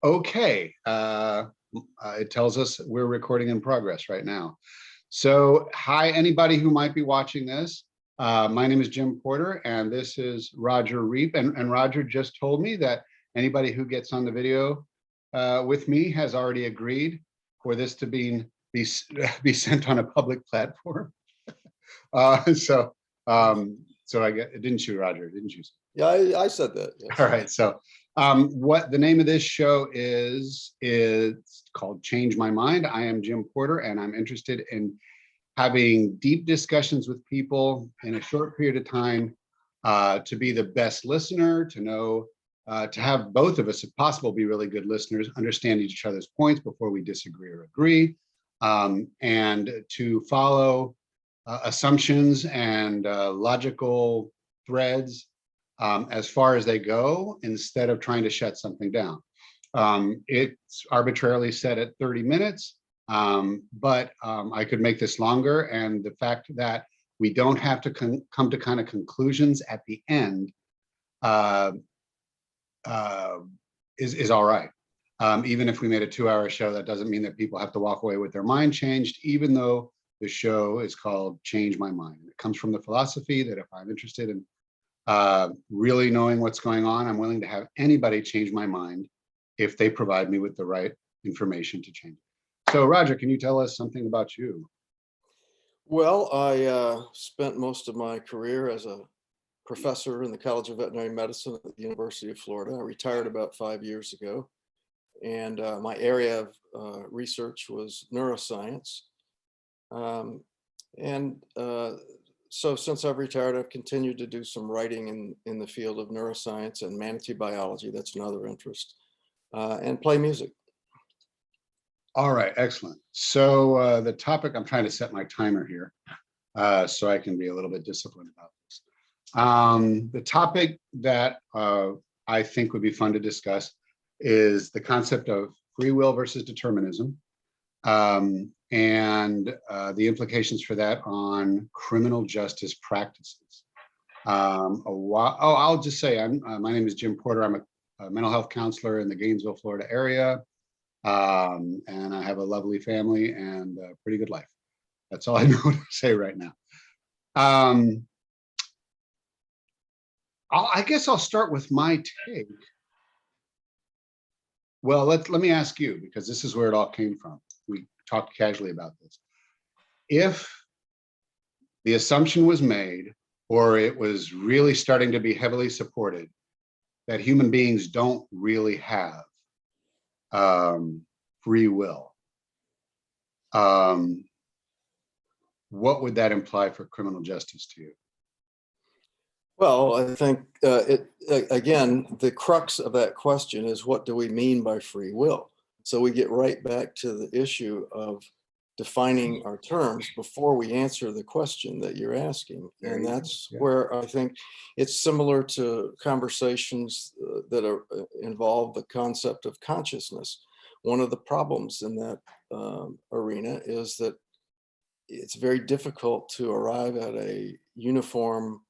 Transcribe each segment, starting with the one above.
Okay, it tells us we're recording in progress right now. So, hi, anybody who might be watching this. My name is Jim Porter, and this is Roger Reep. And Roger just told me that anybody who gets on the video with me has already agreed for this to be sent on a public platform. Uh, so, so I get, didn't you, Roger? Didn't you? Yeah, I said that. Yes. All right. So, what the name of this show is called Change My Mind. I am Jim Porter, and I'm interested in having deep discussions with people in a short period of time to be the best listener, to know, to have both of us, if possible, be really good listeners, understand each other's points before we disagree or agree, and to follow assumptions and logical threads as far as they go, instead of trying to shut something down. It's arbitrarily set at 30 minutes, but I could make this longer. And the fact that we don't have to come to kind of conclusions at the end uh, is all right. Even if we made a 2-hour show, that doesn't mean that people have to walk away with their mind changed, even though the show is called Change My Mind. It comes from the philosophy that if I'm interested in really knowing what's going on, I'm willing to have anybody change my mind if they provide me with the right information to change it. So, Roger, can you tell us something about you? Well, I spent most of my career as a professor in the College of Veterinary Medicine at the University of Florida. I retired about 5 years ago, and my area of research was neuroscience. Um, and So since I've retired, I've continued to do some writing in the field of neuroscience and manatee biology. That's another interest, and play music. All right, excellent. So the topic, I'm trying to set my timer here so I can be a little bit disciplined about this. The topic that I think would be fun to discuss is the concept of free will versus determinism, and the implications for that on criminal justice practices. I'll just say my name is Jim Porter. I'm a mental health counselor in the Gainesville, Florida area, and I have a lovely family and a pretty good life. That's all I know to say right now. I guess I'll start with my take. Well, let me ask you, because this is where it all came from. We talked casually about this. If the assumption was made, or it was really starting to be heavily supported, that human beings don't really have free will, what would that imply for criminal justice to you? Well, I think again, the crux of that question is, what do we mean by free will? So we get right back to the issue of defining our terms before we answer the question that you're asking. And that's where I think it's similar to conversations that involve the concept of consciousness. One of the problems in that arena is that it's very difficult to arrive at a uniform,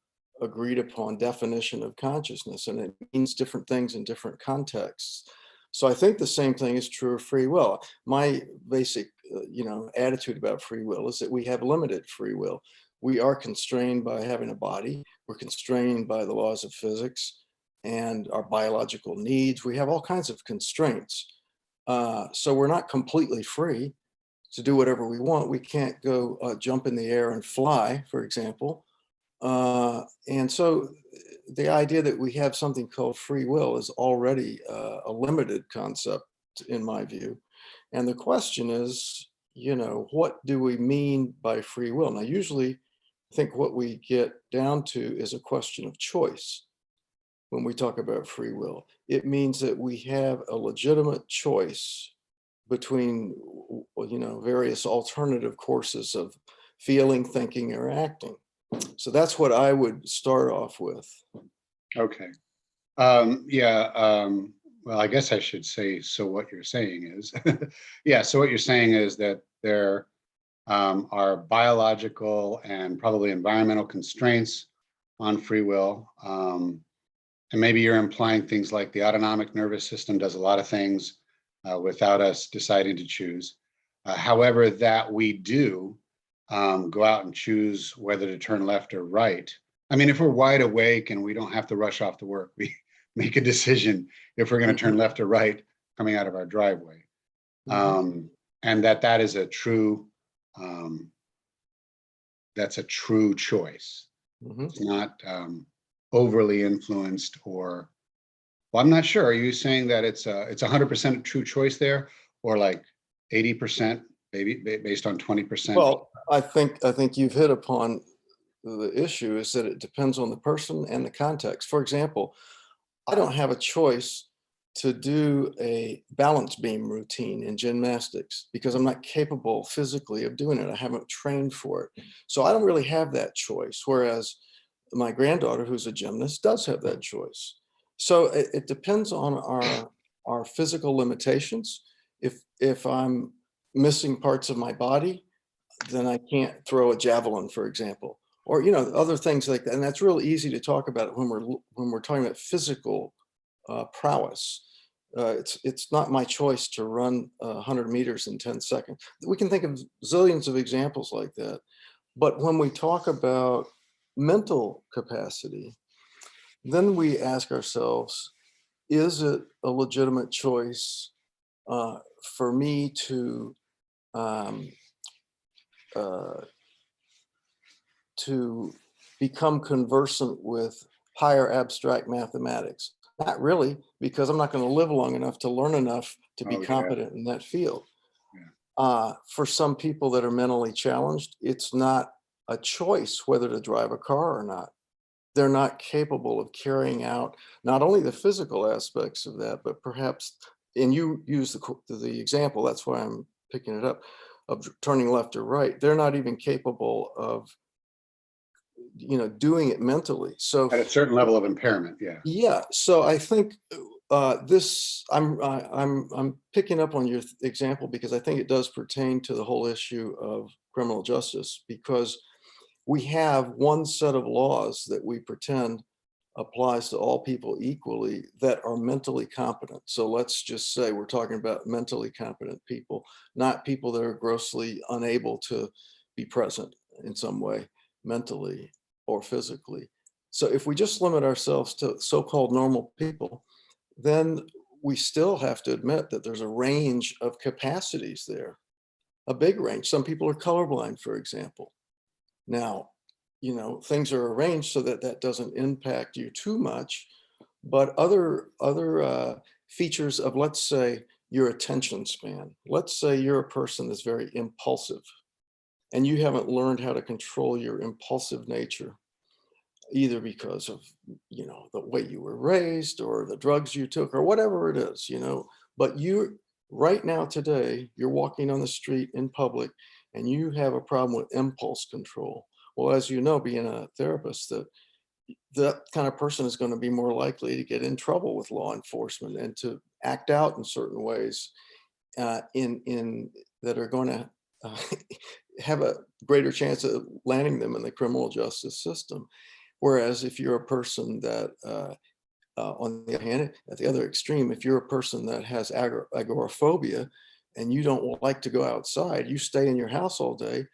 agreed upon definition of consciousness, and it means different things in different contexts. So I think the same thing is true of free will. My basic, attitude about free will is that we have limited free will. We are constrained by having a body. We're constrained by the laws of physics and our biological needs. We have all kinds of constraints. So we're not completely free to do whatever we want. We can't go jump in the air and fly, for example. And so the idea that we have something called free will is already a limited concept in my view. And the question is, what do we mean by free will? Now, usually I think what we get down to is a question of choice. When we talk about free will, it means that we have a legitimate choice between, various alternative courses of feeling, thinking, or acting. So that's what I would start off with. Okay. Well, I guess I should say, so what you're saying is, so what you're saying is that there are biological and probably environmental constraints on free will. And maybe you're implying things like the autonomic nervous system does a lot of things without us deciding to choose. However, that we do go out and choose whether to turn left or right. I mean, if we're wide awake and we don't have to rush off to work, we make a decision if we're going to turn left or right coming out of our driveway. And that is a true, that's a true choice. It's not overly influenced or, well, I'm not sure. Are you saying that it's 100% true choice there, or like 80%, maybe based on 20%? Well, I think you've hit upon the issue, is that it depends on the person and the context. For example, I don't have a choice to do a balance beam routine in gymnastics because I'm not capable physically of doing it. I haven't trained for it. So I don't really have that choice. Whereas my granddaughter, who's a gymnast, does have that choice. So it depends on our physical limitations. If I'm missing parts of my body, then I can't throw a javelin, for example, or other things like that. And that's real easy to talk about when we're talking about physical prowess. It's not my choice to run 100 meters in 10 seconds. We can think of zillions of examples like that. But when we talk about mental capacity, then we ask ourselves, is it a legitimate choice for me to become conversant with higher abstract mathematics? Not really, because I'm not going to live long enough to learn enough to be competent in that field. For some people that are mentally challenged, it's not a choice whether to drive a car or not. They're not capable of carrying out not only the physical aspects of that, but perhaps, and you use the example, that's why I'm picking it up, of turning left or right. They're not even capable of doing it mentally. So at a certain level of impairment. Yeah. So I think I'm picking up on your example because I think it does pertain to the whole issue of criminal justice, because we have one set of laws that we pretend applies to all people equally that are mentally competent. So let's just say we're talking about mentally competent people, not people that are grossly unable to be present in some way mentally or physically. So if we just limit ourselves to so-called normal people, then we still have to admit that there's a range of capacities there, a big range. Some people are colorblind, for example. Now, things are arranged so that that doesn't impact you too much, but other features of, let's say, your attention span. Let's say you're a person that's very impulsive and you haven't learned how to control your impulsive nature, either because of, the way you were raised or the drugs you took or whatever it is, but right now today, you're walking on the street in public and you have a problem with impulse control. Well, as you know, being a therapist, that kind of person is going to be more likely to get in trouble with law enforcement and to act out in certain ways in that are going to have a greater chance of landing them in the criminal justice system. Whereas if you're a person that, on the other hand, at the other extreme, if you're a person that has agoraphobia and you don't like to go outside, you stay in your house all day,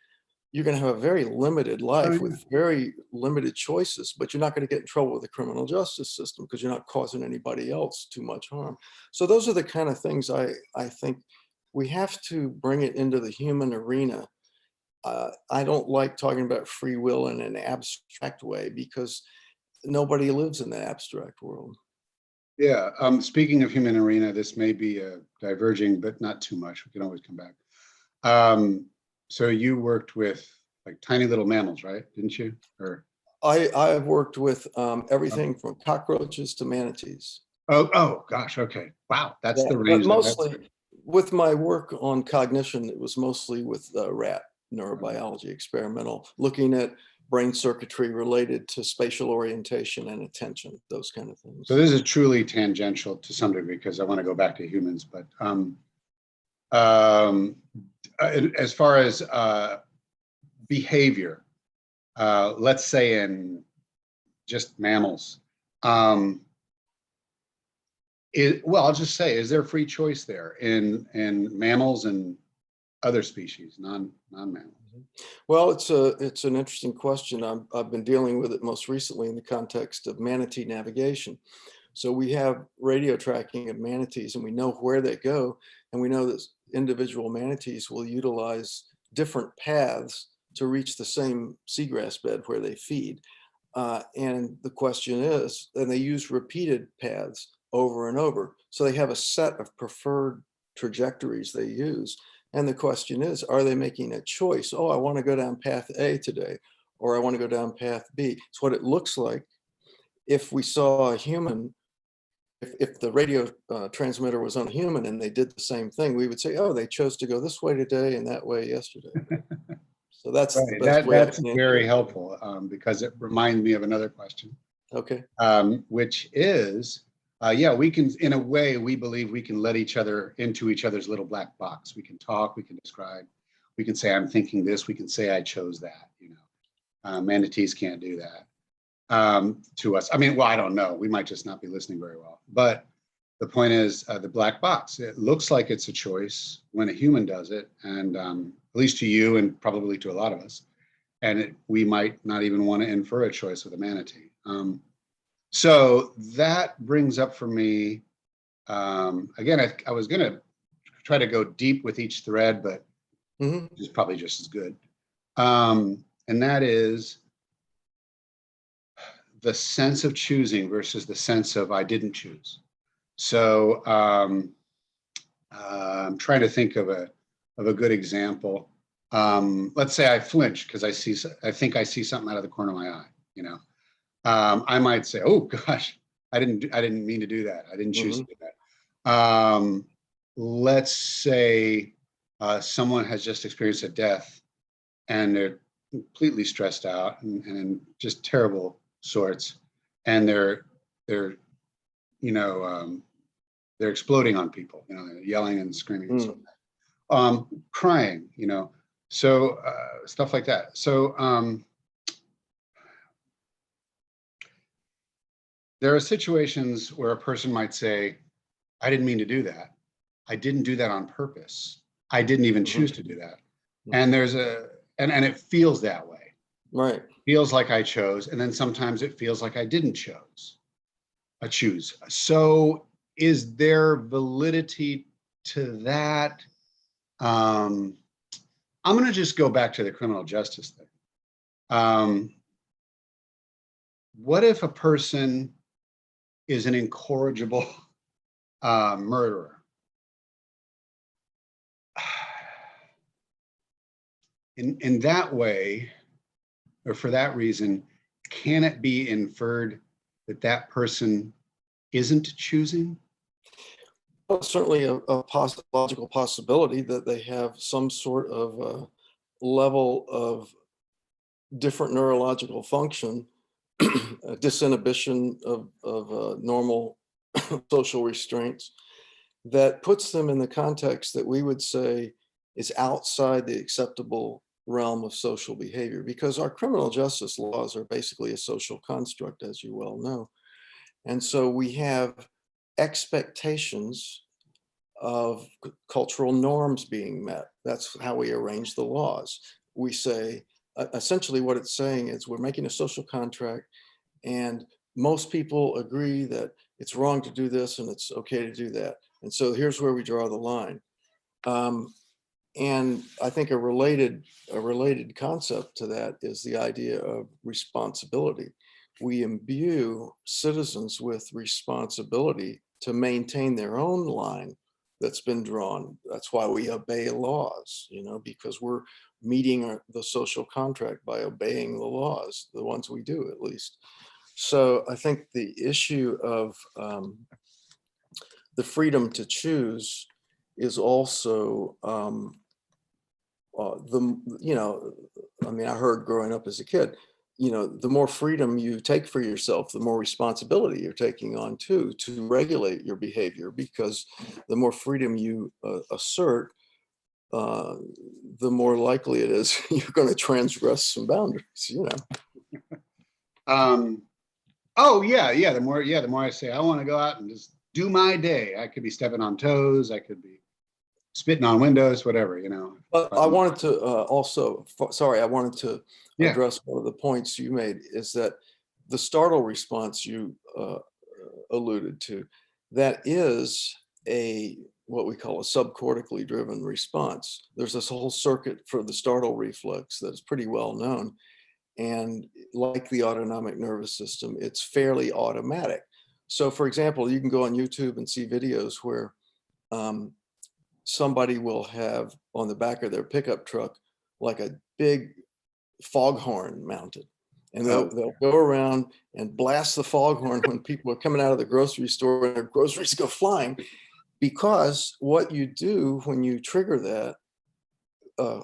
you're going to have a very limited life with very limited choices, but you're not going to get in trouble with the criminal justice system because you're not causing anybody else too much harm. So those are the kind of things I think we have to bring it into the human arena. I don't like talking about free will in an abstract way because nobody lives in the abstract world. Yeah. Speaking of human arena, this may be diverging, but not too much. We can always come back. So you worked with like tiny little mammals, right? Didn't you? Or I've worked with everything from cockroaches to manatees. oh gosh. Okay. Wow. That's the range. But mostly with my work on cognition, it was mostly with rat neurobiology, experimental, looking at brain circuitry related to spatial orientation and attention, those kind of things. So this is truly tangential to some degree because I want to go back to humans, but as far as behavior, let's say in just mammals, Well, I'll just say, is there free choice there in mammals and other species, non-mammals? Well, it's an interesting question. I've been dealing with it most recently in the context of manatee navigation. So we have radio tracking of manatees, and we know where they go, and we know that individual manatees will utilize different paths to reach the same seagrass bed where they feed. And the question is, and they use repeated paths over and over. So they have a set of preferred trajectories they use. And the question is, are they making a choice? Oh, I want to go down path A today, or I want to go down path B. It's what it looks like. If we saw a human, if the radio transmitter was on a human and they did the same thing, we would say, oh, they chose to go this way today and that way yesterday. So that's the Right. best way I That's can answer very it. helpful, because it reminds me of another question, Okay. which is, yeah, we can, in a way, we believe we can let each other into each other's little black box. We can talk, we can describe, we can say, I'm thinking this, we can say, I chose that, manatees can't do that to us. I mean, well, I don't know. We might just not be listening very well. But the point is, the black box, it looks like it's a choice when a human does it, and at least to you and probably to a lot of us. And we might not even want to infer a choice with a manatee. So that brings up for me, again, I was going to try to go deep with each thread, but it's probably just as good. And that is the sense of choosing versus the sense of I didn't choose. So I'm trying to think of a good example. Let's say I flinch because I think I see something out of the corner of my eye. I might say, "Oh gosh, I didn't mean to do that. I didn't choose to do that." Let's say someone has just experienced a death, and they're completely stressed out and in just terrible sorts, and they're exploding on people. They're yelling and screaming and stuff. Crying. So stuff like that. So there are situations where a person might say, I didn't mean to do that. I didn't do that on purpose. I didn't even choose to do that. And and it feels that way. Right. Feels like I chose. And then sometimes it feels like I didn't choose. So is there validity to that? I'm going to just go back to the criminal justice thing. What if a person is an incorrigible murderer? In that way, or for that reason, can it be inferred that that person isn't choosing? Well, certainly a logical possibility that they have some sort of level of different neurological function, disinhibition of normal social restraints, that puts them in the context that we would say is outside the acceptable realm of social behavior, because our criminal justice laws are basically a social construct, as you well know. And so we have expectations of cultural norms being met. That's how we arrange the laws. We say, essentially what it's saying is we're making a social contract, and most people agree that it's wrong to do this and it's okay to do that. And so here's where we draw the line. And I think a related concept to that is the idea of responsibility. We imbue citizens with responsibility to maintain their own line that's been drawn. That's why we obey laws, because we're meeting the social contract by obeying the laws, the ones we do at least. So I think the issue of the freedom to choose is also I heard growing up as a kid, the more freedom you take for yourself, the more responsibility you're taking on too, to regulate your behavior, because the more freedom you assert, the more likely it is you're going to transgress some boundaries, Oh yeah. The more I say, I want to go out and just do my day. I could be stepping on toes. I could be spitting on windows, whatever, you know. But I wanted to I wanted to Yeah. address one of the points you made, is that the startle response you alluded to, that is what we call a subcortically driven response. There's this whole circuit for the startle reflex that is pretty well known. And like the autonomic nervous system, it's fairly automatic. So for example, you can go on YouTube and see videos where somebody will have on the back of their pickup truck like a big foghorn mounted. And they'll go around and blast the foghorn when people are coming out of the grocery store and their groceries go flying. Because what you do when you trigger that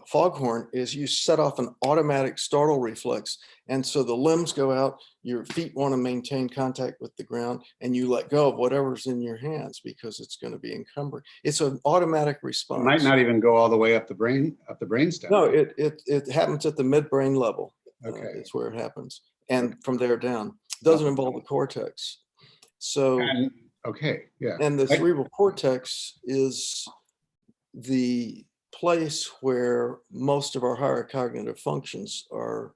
foghorn is you set off an automatic startle reflex. And so the limbs go out, your feet want to maintain contact with the ground, and you let go of whatever's in your hands because it's going to be encumbered. It's an automatic response. It might not even go all the way up the brainstem. No, it happens at the midbrain level. Okay. It's where it happens. And from there down, it doesn't involve the cortex. So, okay, yeah. And the cerebral cortex is the place where most of our higher cognitive functions are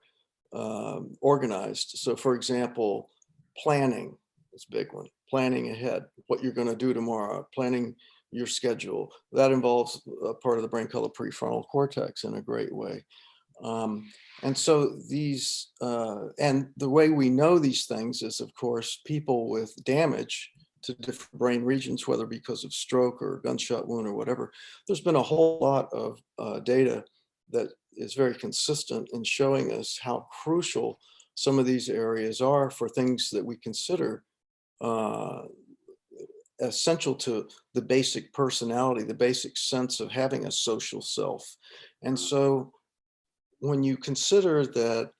organized. So for example, planning is a big one. Planning ahead, what you're going to do tomorrow, planning your schedule. That involves a part of the brain called the prefrontal cortex in a great way. And so these, and the way we know these things is, of course, people with damage to different brain regions, whether because of stroke or gunshot wound or whatever. There's been a whole lot of data that is very consistent in showing us how crucial some of these areas are for things that we consider essential to the basic personality, the basic sense of having a social self. And so when you consider that,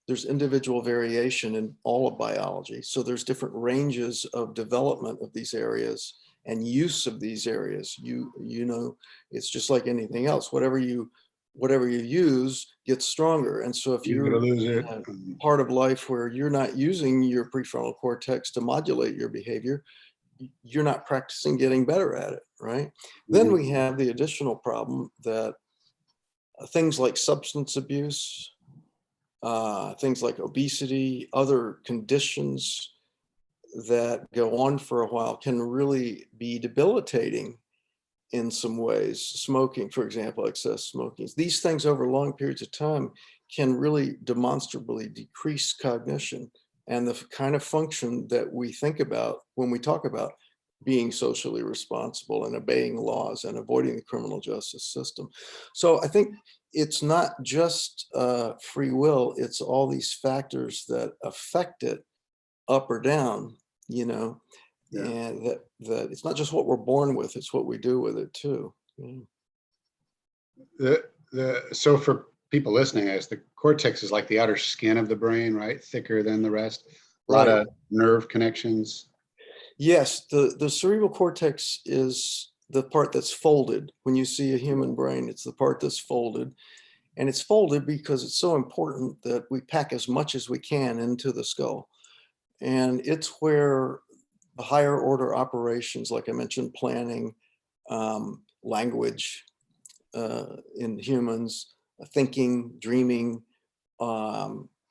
there's individual variation in all of biology. So there's different ranges of development of these areas and use of these areas. You know, it's just like anything else. Whatever you use gets stronger. And so if you're in a part of life where you're not using your prefrontal cortex to modulate your behavior, you're not practicing getting better at it, right? Then we have the additional problem that things like substance abuse, things like obesity, other conditions that go on for a while can really be debilitating in some ways. Smoking, for example, excess smoking. These things over long periods of time can really demonstrably decrease cognition and the kind of function that we think about when we talk about being socially responsible and obeying laws and avoiding the criminal justice system. So I think it's not just free will, it's all these factors that affect it up or down, you know, and that it's not just what we're born with, it's what we do with it too. So for people listening, as the cortex is like the outer skin of the brain, right? Thicker than the rest, a lot of nerve connections. Yes, the cerebral cortex is the part that's folded. When you see a human brain, it's the part that's folded. And it's folded because it's so important that we pack as much as we can into the skull. And it's where the higher order operations, like I mentioned, planning, language in humans, thinking, dreaming,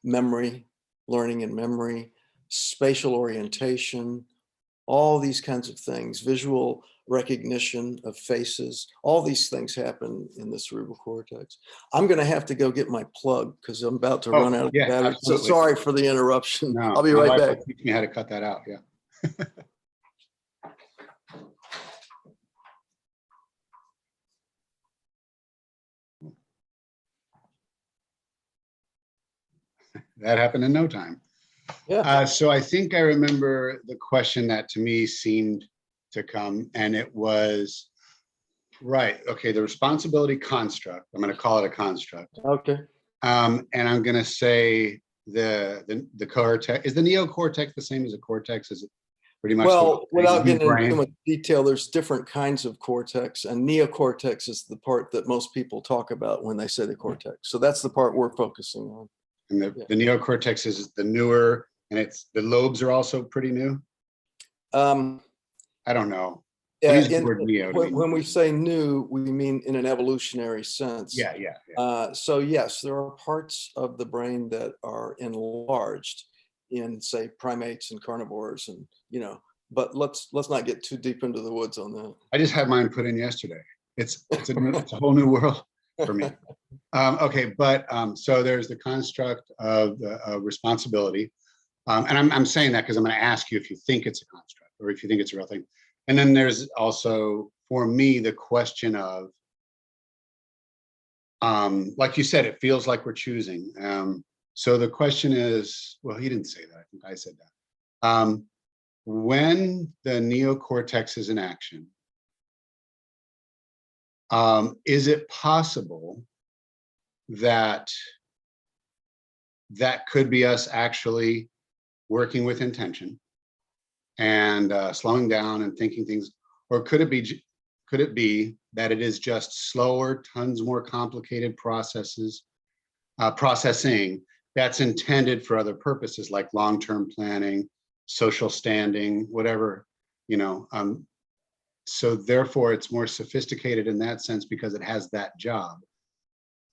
memory, learning and memory, spatial orientation, all these kinds of things, visual recognition of faces, all these things happen in the cerebral cortex. I'm going to have to go get my plug because I'm about to run out of battery. Absolutely. So sorry for the interruption. No, I'll be right back. Teach me how to cut that out. Yeah. That happened in no time. Yeah. So I think I remember the question that to me seemed to come, and it was, right, okay, the responsibility construct, I'm going to call it a construct. Okay. And I'm going to say the cortex, is the neocortex the same as a cortex? Is it pretty much? Well, without getting into too much detail, there's different kinds of cortex, and neocortex is the part that most people talk about when they say the cortex. So that's the part we're focusing on. And the neocortex is the newer, and it's the lobes are also pretty new. I don't know. I Yeah, use the word neo to mean. when we say new, we mean in an evolutionary sense. Yeah, yeah, yeah. So yes, there are parts of the brain that are enlarged in, say, primates and carnivores, and but let's not get too deep into the woods on that. I just had mine put in yesterday. It's a whole new world for me. Okay, but so there's the construct of the responsibility, and I'm saying that because I'm going to ask you if you think it's a construct or if you think it's a real thing. And then there's also, for me, the question of, like you said, it feels like we're choosing. So the question is, well, he didn't say that. I think I said that. When the neocortex is in action, is it possible that that could be us actually working with intention and slowing down and thinking things, or could it be that it is just slower, tons more complicated processing that's intended for other purposes like long-term planning, social standing, whatever, so therefore it's more sophisticated in that sense because it has that job.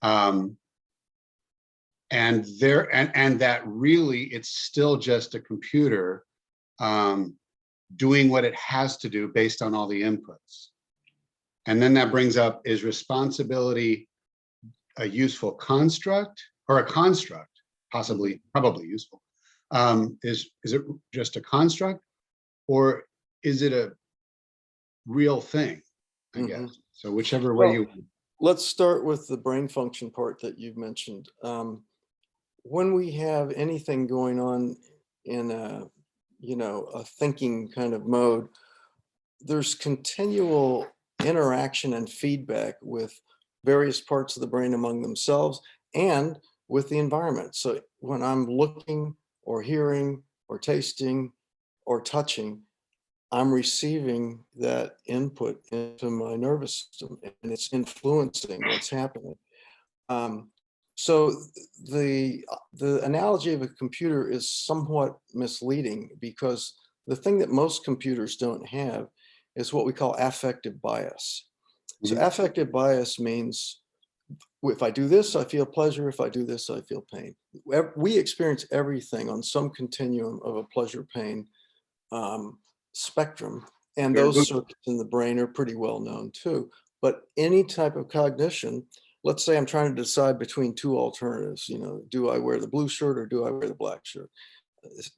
And that really it's still just a computer doing what it has to do based on all the inputs. And then that brings up, is responsibility a useful construct or a construct, possibly, probably useful? Is it just a construct, or is it a real thing, I guess? So whichever way you. Let's start with the brain function part that you've mentioned. When we have anything going on in a thinking kind of mode, there's continual interaction and feedback with various parts of the brain among themselves and with the environment. So when I'm looking or hearing or tasting or touching, I'm receiving that input into my nervous system, and it's influencing what's happening. So the analogy of a computer is somewhat misleading, because the thing that most computers don't have is what we call affective bias. So affective bias means, if I do this, I feel pleasure. If I do this, I feel pain. We experience everything on some continuum of a pleasure-pain spectrum. And those circuits in the brain are pretty well known too. But any type of cognition, let's say I'm trying to decide between two alternatives, do I wear the blue shirt or do I wear the black shirt?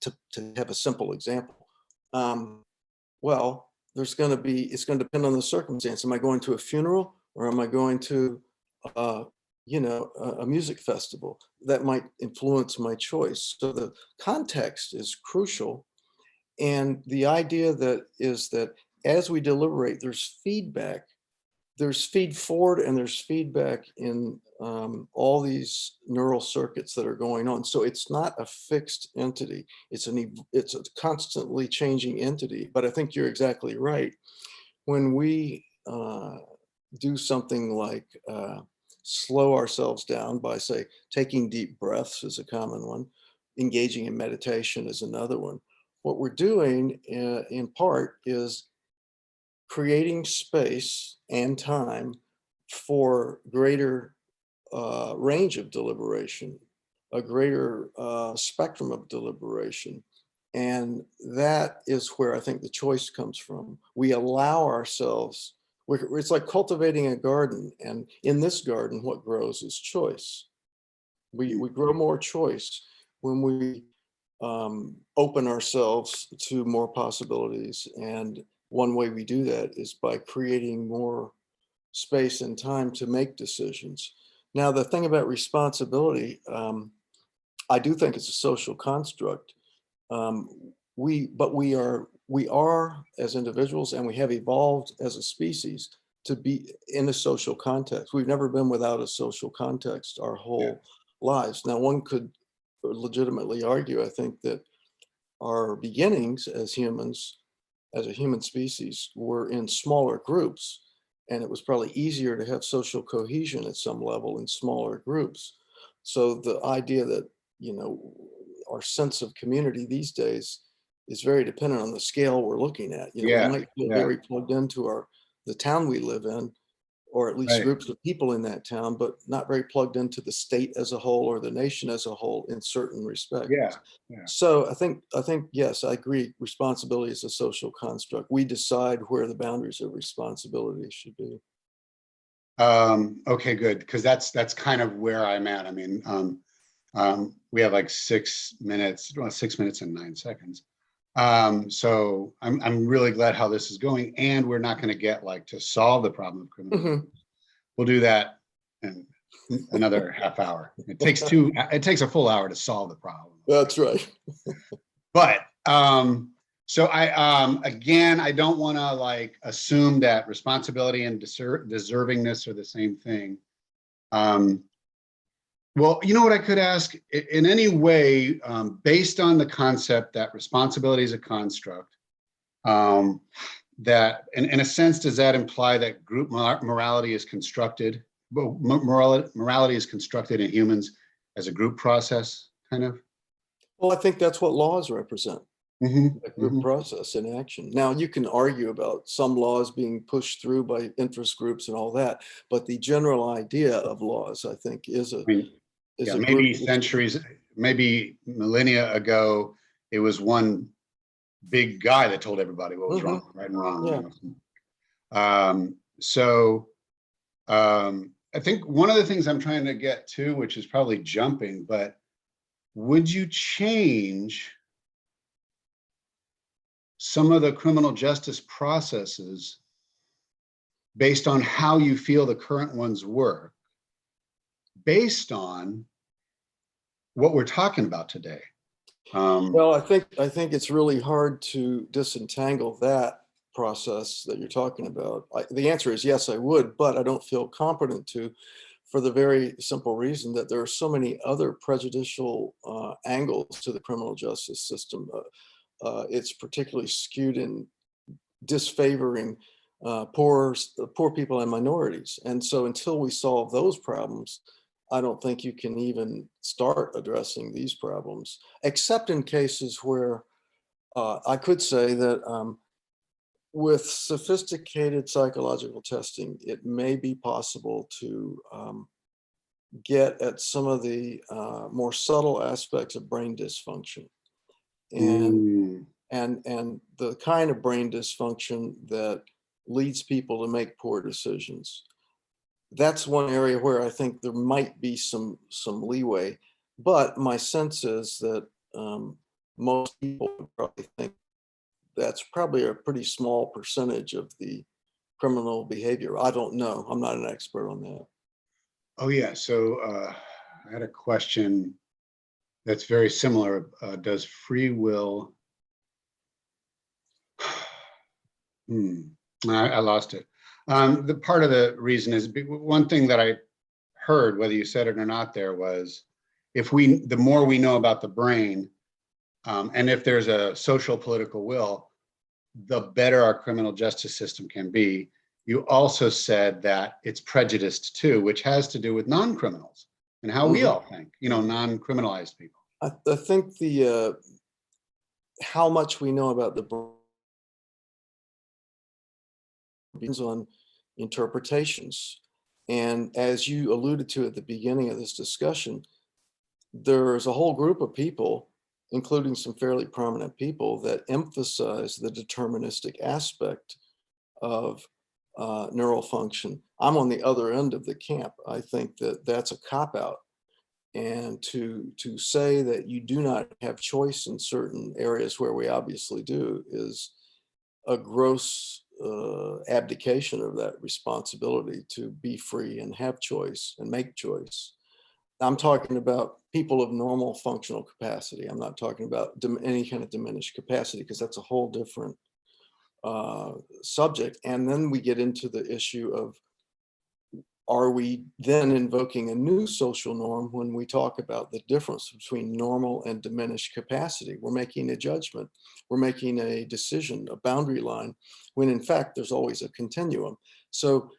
To have a simple example. Well, it's going to depend on the circumstance. Am I going to a funeral, or am I going to, a music festival? That might influence my choice. So the context is crucial. And the idea is that as we deliberate, there's feedback. There's feed forward and there's feedback in all these neural circuits that are going on. So it's not a fixed entity. It's a constantly changing entity. But I think you're exactly right. When we do something like slow ourselves down by, say, taking deep breaths is a common one, engaging in meditation is another one. What we're doing in part is creating space and time for greater range of deliberation, a greater spectrum of deliberation. And that is where I think the choice comes from. We allow ourselves, it's like cultivating a garden. And in this garden, what grows is choice. We grow more choice when we open ourselves to more possibilities. And one way we do that is by creating more space and time to make decisions. Now, the thing about responsibility, I do think it's a social construct. We are as individuals, and we have evolved as a species to be in a social context. We've never been without a social context our whole lives. Now, one could legitimately argue, I think, that our beginnings as humans, as a human species, were in smaller groups, and it was probably easier to have social cohesion at some level in smaller groups. So the idea that, our sense of community these days is very dependent on the scale we're looking at. You know, Yeah, we might feel yeah, very plugged into the town we live in, or at least right. groups of people in that town, but not very plugged into the state as a whole or the nation as a whole in certain respects. Yeah, yeah. So I think, yes, I agree. Responsibility is a social construct. We decide where the boundaries of responsibility should be. Okay, good, because that's kind of where I'm at. I mean, we have like 6 minutes, well, 6 minutes and 9 seconds. So I'm really glad how this is going, and we're not going to get like to solve the problem of criminal. Mhm. We'll do that in another half hour. It takes a full hour to solve the problem. That's right. But so again, I don't want to like assume that responsibility and deservingness are the same thing. Well, you know what I could ask in any way, based on the concept that responsibility is a construct, that in a sense, does that imply that group morality is constructed? Well, morality is constructed in humans as a group process, kind of. Well, I think that's what laws represent. Mm-hmm, A group mm-hmm. process in action. Now, you can argue about some laws being pushed through by interest groups and all that, but the general idea of laws, I think, is I mean, yeah, a group. maybe centuries, maybe millennia ago, it was one big guy that told everybody what was Mhm. wrong, right and wrong. Yeah. You know? So I think one of the things I'm trying to get to, which is probably jumping, but would you change some of the criminal justice processes based on how you feel the current ones work, based on what we're talking about today? Well, I think it's really hard to disentangle that process that you're talking about. The answer is yes, I would, but I don't feel competent to, for the very simple reason that there are so many other prejudicial angles to the criminal justice system. It's particularly skewed in disfavoring poor people and minorities. And so until we solve those problems, I don't think you can even start addressing these problems, except in cases where I could say that with sophisticated psychological testing, it may be possible to get at some of the more subtle aspects of brain dysfunction. And mm, and the kind of brain dysfunction that leads people to make poor decisions. That's one area where I think there might be some leeway, but my sense is that most people would probably think that's probably a pretty small percentage of the criminal behavior. I don't know. I'm not an expert on that. oh yeah. So I had a question that's very similar. Does free will? I lost it. The part of the reason is one thing that I heard, whether you said it or not, there was the more we know about the brain, and if there's a social political will, the better our criminal justice system can be. You also said that it's prejudiced too, which has to do with non-criminals and how we Mhm. all think, non-criminalized people. I think the how much we know about the brain depends on interpretations. And as you alluded to at the beginning of this discussion, there's a whole group of people, including some fairly prominent people, that emphasize the deterministic aspect of neural function. I'm on the other end of the camp. I think that that's a cop-out. And to say that you do not have choice in certain areas where we obviously do is a gross abdication of that responsibility to be free and have choice and make choice. I'm talking about people of normal functional capacity. I'm not talking about any kind of diminished capacity, because that's a whole different subject. And then we get into the issue of, are we then invoking a new social norm when we talk about the difference between normal and diminished capacity? We're making a judgment, we're making a decision, a boundary line, when in fact there's always a continuum. So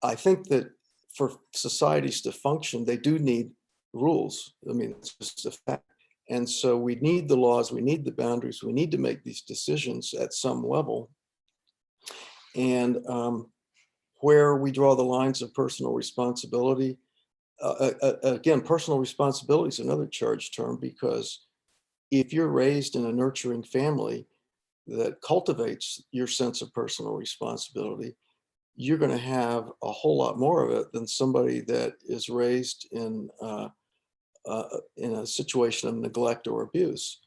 I think that for societies to function, they do need rules. I mean, it's just a fact. And so we need the laws, we need the boundaries, we need to make these decisions at some level. And where we draw the lines of personal responsibility, again, personal responsibility is another charged term, because if you're raised in a nurturing family that cultivates your sense of personal responsibility, you're going to have a whole lot more of it than somebody that is raised in a situation of neglect or abuse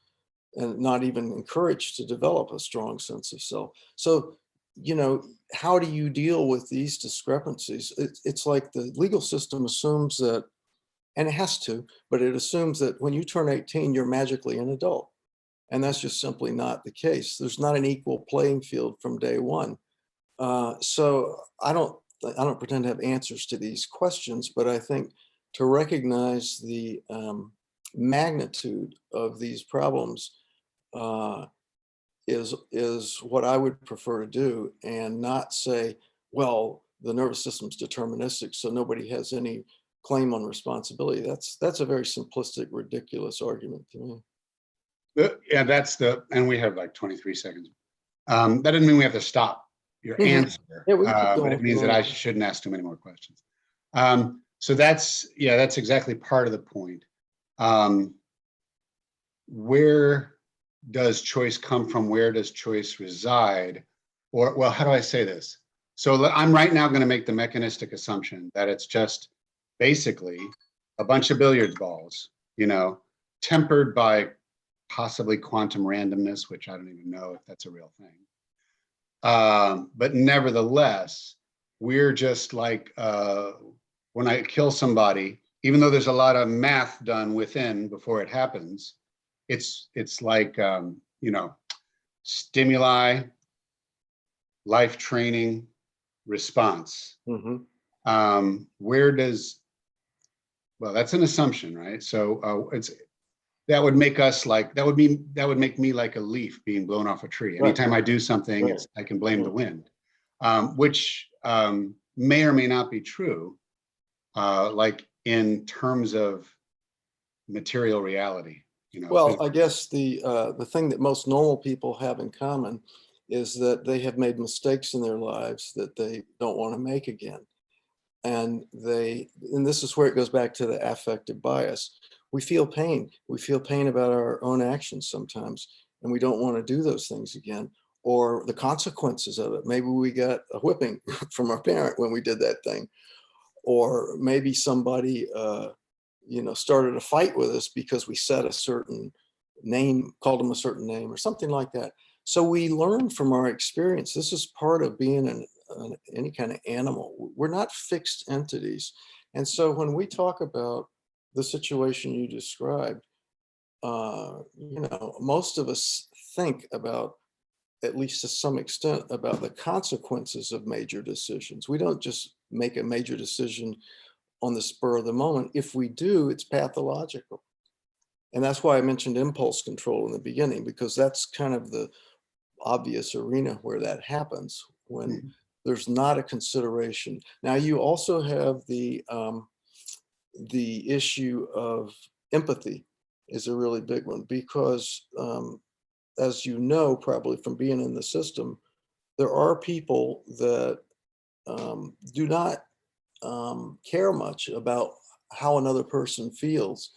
and not even encouraged to develop a strong sense of self. So, you know, how do you deal with these discrepancies? It's like the legal system assumes that, and it has to, but it assumes that when you turn 18, you're magically an adult. And that's just simply not the case. There's not an equal playing field from day one. So I don't pretend to have answers to these questions, but I think to recognize the magnitude of these problems is what I would prefer to do, and not say, well, the nervous system's deterministic, so nobody has any claim on responsibility. That's a very simplistic, ridiculous argument to me. Yeah, and we have like 23 seconds. That doesn't mean we have to stop your answer, Yeah, we can keep but going it if you means that I want. shouldn't ask too many more questions. So that's exactly part of the point. Where does choice come from? Where does choice reside? Or, well, how do I say this? So I'm right now going to make the mechanistic assumption that it's just basically a bunch of billiards balls, tempered by possibly quantum randomness, which I don't even know if that's a real thing. But nevertheless, we're just like, when I kill somebody, even though there's a lot of math done within before it happens, it's like, stimuli, life training, response. Mm-hmm. Well, that's an assumption, right? So that would make me like a leaf being blown off a tree. Anytime I do something, Right. I can blame the wind, which may or may not be true, like in terms of material reality. Well, I guess the thing that most normal people have in common is that they have made mistakes in their lives that they don't want to make again. And this is where it goes back to the affective bias. We feel pain. We feel pain about our own actions sometimes, and we don't want to do those things again, or the consequences of it. Maybe we got a whipping from our parent when we did that thing, or maybe somebody started a fight with us because we said a certain name, called them a certain name or something like that. So we learn from our experience. This is part of being any kind of animal. We're not fixed entities. And so when we talk about the situation you described, most of us think about, at least to some extent, about the consequences of major decisions. We don't just make a major decision on the spur of the moment. If we do, it's pathological. And that's why I mentioned impulse control in the beginning, because that's kind of the obvious arena where that happens, when there's not a consideration. Now, you also have the issue of empathy is a really big one, because as you know, probably from being in the system, there are people that do not care much about how another person feels.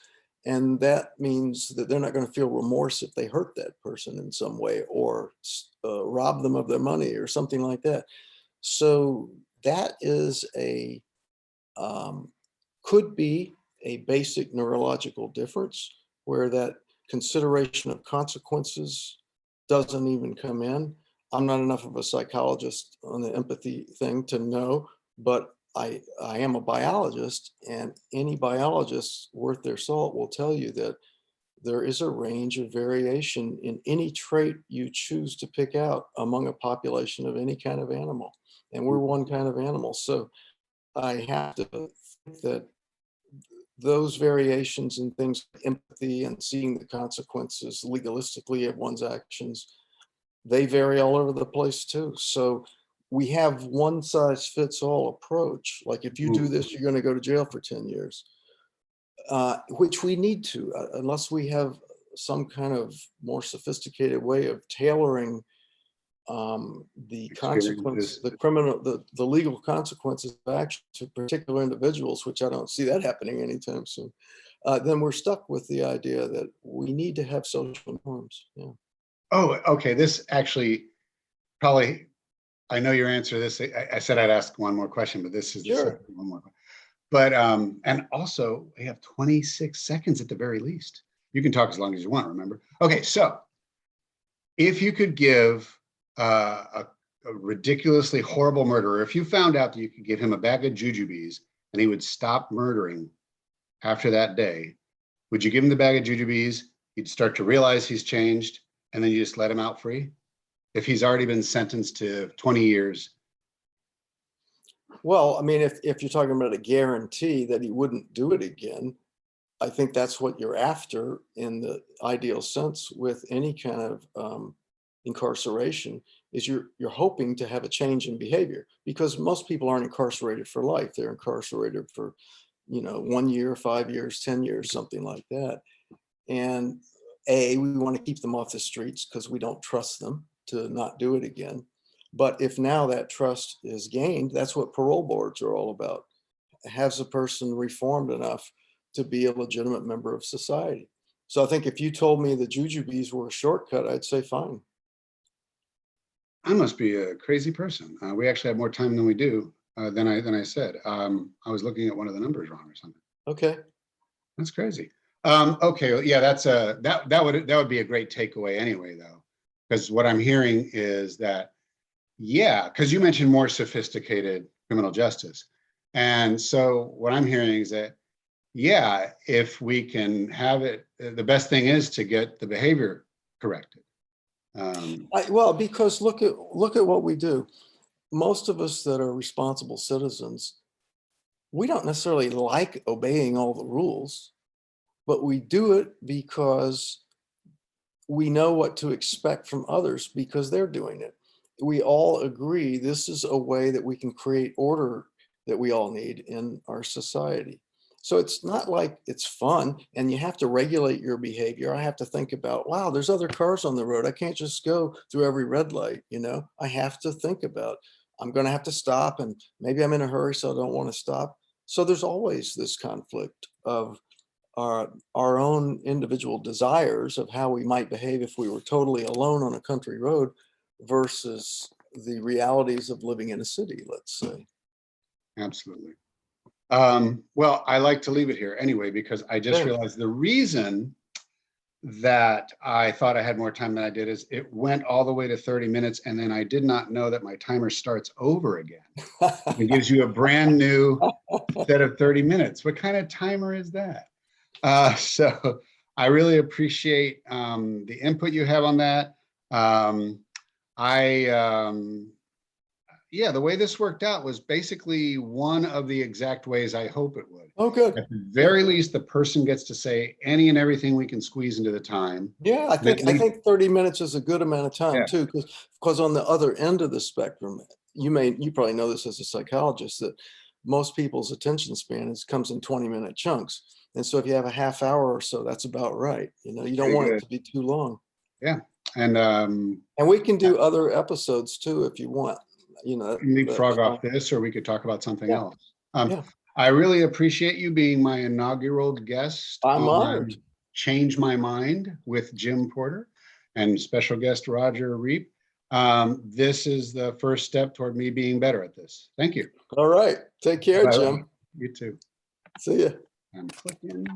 And that means that they're not going to feel remorse if they hurt that person in some way, or rob them of their money or something like that. So that is could be a basic neurological difference, where that consideration of consequences doesn't even come in. I'm not enough of a psychologist on the empathy thing to know, but I am a biologist, and any biologist worth their salt will tell you that there is a range of variation in any trait you choose to pick out among a population of any kind of animal. And we're one kind of animal. So I have to think that those variations in things like empathy and seeing the consequences legalistically of one's actions, they vary all over the place too. So we have one size fits all approach. Like, if you do this, you're going to go to jail for 10 years, which we need to, unless we have some kind of more sophisticated way of tailoring the consequence, Experiences. the legal consequences of action to particular individuals, which I don't see that happening anytime soon, then we're stuck with the idea that we need to have social norms. Yeah. Oh, okay. This actually probably, I know your answer to this. I said I'd ask one more question, but this is the Sure. second one more. But and also we have 26 seconds at the very least. You can talk as long as you want, remember? Okay, so if you could give a ridiculously horrible murderer, if you found out that you could give him a bag of jujubes and he would stop murdering after that day, would you give him the bag of jujubes? You'd start to realize he's changed, and then you just let him out free? If he's already been sentenced to 20 years. Well, I mean, if you're talking about a guarantee that he wouldn't do it again, I think that's what you're after in the ideal sense with any kind of incarceration, is you're hoping to have a change in behavior, because most people aren't incarcerated for life. They're incarcerated for, 1 year, 5 years, 10 years, something like that. And we want to keep them off the streets because we don't trust them to not do it again. But if now that trust is gained, that's what parole boards are all about. Has a person reformed enough to be a legitimate member of society? So I think if you told me the jujubes were a shortcut, I'd say fine. I must be a crazy person. We actually have more time than we do than I said. I was looking at one of the numbers wrong or something. Okay. That's crazy. Okay, well, yeah, that would be a great takeaway anyway, though, because what I'm hearing is that, yeah, because you mentioned more sophisticated criminal justice, and so what I'm hearing is that, yeah, if we can have it, the best thing is to get the behavior corrected. Well, because look at what we do. Most of us that are responsible citizens, we don't necessarily like obeying all the rules, but we do it because we know what to expect from others because they're doing it. We all agree this is a way that we can create order that we all need in our society. So it's not like it's fun and you have to regulate your behavior. I have to think about, wow, there's other cars on the road. I can't just go through every red light, I have to think about, I'm going to have to stop, and maybe I'm in a hurry, so I don't want to stop. So there's always this conflict of our own individual desires of how we might behave if we were totally alone on a country road versus the realities of living in a city, let's say. Absolutely. Well, I like to leave it here anyway, because I just realized the reason that I thought I had more time than I did is it went all the way to 30 minutes, and then I did not know that my timer starts over again. It gives you a brand new set of 30 minutes. What kind of timer is that? So I really appreciate the input you have on that. Yeah, the way this worked out was basically one of the exact ways I hope it would. Oh, good. At the very least, the person gets to say any and everything we can squeeze into the time. Yeah, I think 30 minutes is a good amount of time too, because on the other end of the spectrum, you probably know this as a psychologist, that most people's attention span comes in 20-minute chunks. And so if you have a half hour or so, that's about right. You don't want it to be too long. Yeah. And we can do other episodes too if you want. Leapfrog off this, or we could talk about something else. Yeah. I really appreciate you being my inaugural guest I'm on honored. Change My Mind with Jim Porter and special guest Roger Reep. This is the first step toward me being better at this. Thank you. All right. Take care, Jim. You too. See ya. I'm clicking.